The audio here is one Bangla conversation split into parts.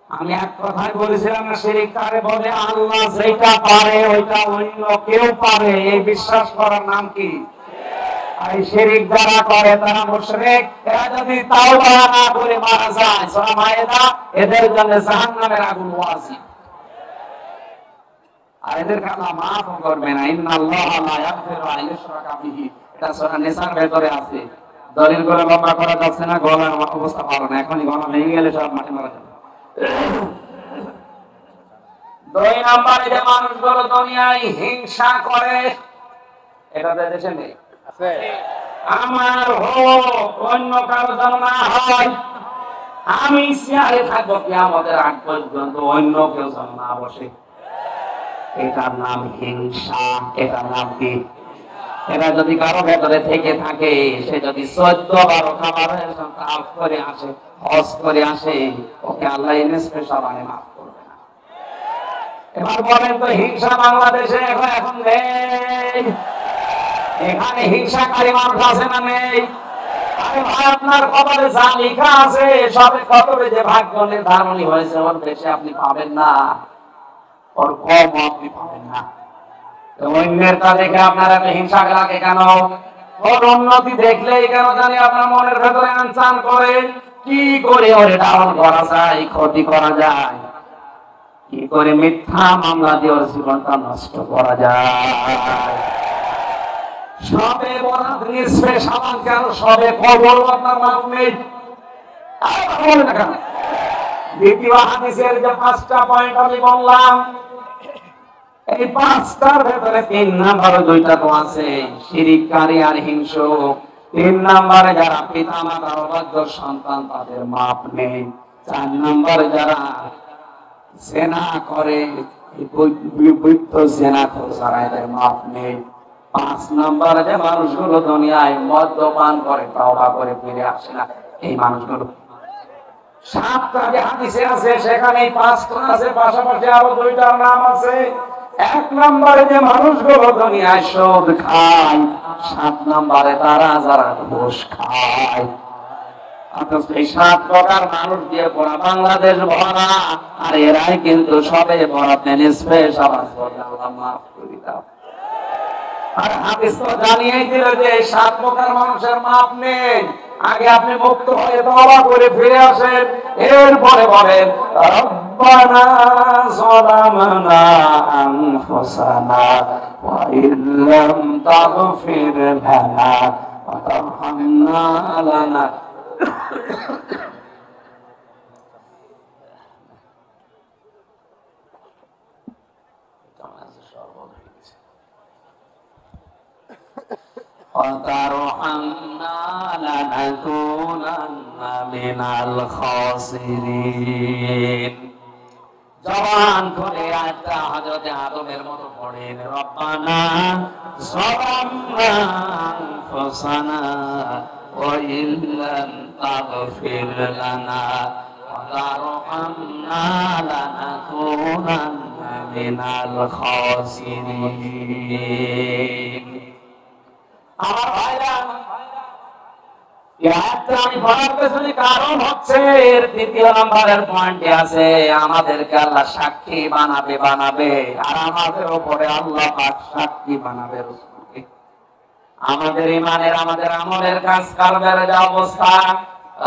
আমি এক কথায় বলেছিলাম না, শিরিক কারে বলে? আল্লাহ যেটা পারে ওইটা অন্য কেউ পারে, এই বিশ্বাস করার নাম কি? আর এই শিরিক যারা করে তারা মুশরিক। এরা যদি তাওবা না করে মারা যায়, সূরা মায়েদা, এদের জন্য জাহান্নামের আগুন ওয়াজিব। আর এদেরকে আল্লাহ মাফ করবে না। ইন্নাল্লাহা লা ইয়াগফিরু আন ইউশরাকা বিহি, এটা সূরা নিসার ভেতরে আছে। দলিল করে লম্বা করা যাচ্ছে না, গলার অবস্থা ভালো না, এখনই গলা ভেঙে গেলে সব মাঠে মারা যাবে। দুই নম্বরে যে মানুষগুলো দুনিয়ায় হিংসা করে, এটা দেশে নেই। আমার হোক, অন্য কারো যেন না হয়। আমি চেয়ারে থাকবো কিয়ামতের আগ পর্যন্ত, অন্য কেউ যেন না বসে। এটার নাম হিংসা। এটার নাম কি? এটা যদি কারো ভেতরে থেকে থাকে, সে যদি 14 খাবার করে আসে, হজ করে আসে, ওকে আল্লাহ স্পেশাল মাফ করবে না। এবার বলেন তো, হিংসা বাংলাদেশে এখন নেই? এখানে হিংসাকারী মানুষ আছে না নেই? আরে ভাই, আপনার কপালে যা লেখা আছে, সবে কতবে যে ভাগ্য নির্ধারণী হয়েছে, ওর বেশি আপনি পাবেন না, ওর কম আপনি পাবেন না। অন্যের তা দেখে আপনার এত হিংসা লাগে কেন? ওর উন্নতি দেখলেই কেন জানি আপনার মনের ভেতরে আনচান করে। কি করে ওরে ডাউন করা যায়, ক্ষতি করা যায়, কি করে মিথ্যা মামলা দিয়ে ওর জীবনটা নষ্ট করা যায়। সবে বরাত নিসফে শাবান কেন, সবে কবর আপনার মাপ নেই? বলে না কেন? দ্বিতীয় হাদিসের যে 5টা পয়েন্ট আমি বললাম, এই 5টার ভেতরে 3 নাম্বার 2টা তো আছে, শিরিককারী আর হিংসুক। 3 নাম্বারে যারা পিতা মাতার অবাধ্য সন্তান, তাদের মাপ নেই। 4 নাম্বারে যারা জেনা করে, বৈধ জেনা করে, যারা, এদের মাপ নেই। 5 নাম্বারে যে মানুষগুলো দুনিয়ায় মদ্যপান করে, তওবা করে ফিরে আসে না, এই মানুষগুলো। 7টা যে হাদিসে আছে সেখানে 5টা আছে, পাশাপাশি আরো 2টার নাম আছে। 1 নম্বরে যে মানুষগুলো দুনিয়ায় সুদ খায়, 7 নম্বরে তারা যারা ঘুষ খায়। এই 7 প্রকার মানুষ দিয়ে পুরা বাংলাদেশ ভরা, আর এরাই কিন্তু সবে বরাত স্পেশাল আল্লাহ মাফ করে দাও। আর হাদিস তো জানিয়ে দিল যে 7 প্রকার মানুষের মাপ নেই। আগে আপনি মুক্ত হয়ে তওবা করে ফিরে আসেন, এরপরে বলেন রব্বানা যালামনা আনফুসানা ওয়া ইল্লাম তাগফির লানা ওয়া তারহামনা লানা। وترحمنا لنكونن من الخاسرين। জবান করে একটা হযরতে আদমের মতো পড়েন, রব্বানা যালামনা আনফুসানা ওয়া ইল্লাম তাগফির লানা ওয়া তারহামনা লানাকুনান্না মিনাল খাসিরিন। আমার ভাইরা, আমি বলার পেছনে কারণ হচ্ছে, এর 2 নম্বরের পয়েন্টে আছে, আমাদেরকে আল্লাহ সাক্ষী বানাবে। আর আমাদের উপরে আল্লাহ পাক সাক্ষী বানাবে রাসূলকে। আমাদের ঈমানের, আমাদের আমলের, কাজ কারবারের যে অবস্থা,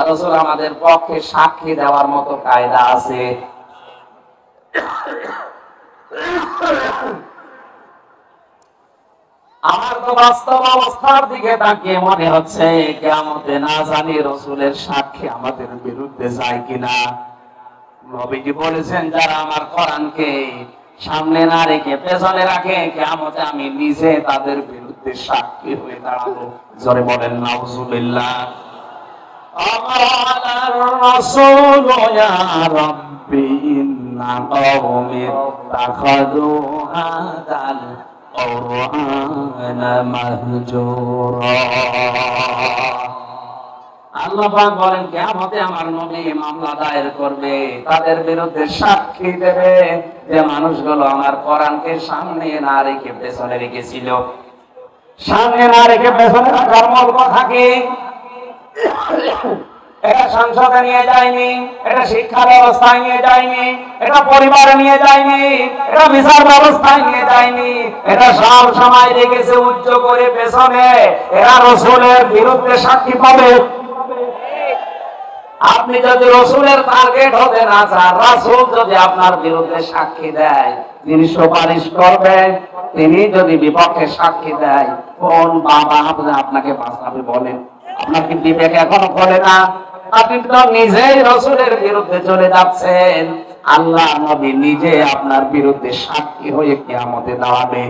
রাসূল আমাদের পক্ষে সাক্ষী দেওয়ার মতো কায়দা আছে। আমার তো বাস্তব অবস্থার দিকে তাকিয়ে মনে হচ্ছে কিয়ামতে না জানি রাসূলের সাক্ষী আমাদের বিরুদ্ধে যায় কিনা। নবীজি বলেছেন, যারা আমার কোরআনকে সামনে না রেখে পেছনে রাখে, কিয়ামতে আমি নিজে তাদের বিরুদ্ধে সাক্ষী হয়ে দাঁড়াবো। জোরে বলেন নাউজুবিল্লাহ। আমার রাসূল ইয়া রাব্বি ইন্না কওমি তাখাযু হাদাল কুরআনা মাহজুরা। আল্লাহ পাক বলেন, কিয়ামতে আমার নবী মামলা দায়ের করবে, তাদের বিরুদ্ধে সাক্ষী দেবে যে মানুষগুলো আমার কোরআনকে সামনে না রেখে পেছনে রেখেছিল। সামনে না রেখে পেছনে রাখার মূল কথা কি? এটা সংসদে নিয়ে যায়নি, এটা শিক্ষা ব্যবস্থায় নিয়ে যায়নি, এটা পরিবারে নিয়ে যায়নি, এটা বিচার ব্যবস্থায় নিয়ে যায়নি, এটা সব সময় রেখেছে উচ্চ করে পেছনে। এরা রাসূলের বিরুদ্ধে সাক্ষী পাবে। আপনি যদি রাসূলের টার্গেট হতে না চান, রাসূল যদি আপনার বিরুদ্ধে সাক্ষী দেয়, তিনি সুপারিশ করবেন। তিনি যদি বিপক্ষে সাক্ষী দেয়, কোন বাবা আপনাকে বাঁচাবে বলেন? আপনার কি বিবেক এখনো খোলে না? আপনি তো নিজেই রাসূলের বিরুদ্ধে চলে যাচ্ছেন। আল্লাহ নবী নিজে আপনার বিরুদ্ধে সাক্ষী হয়ে কিয়ামতে দাঁড়াবে।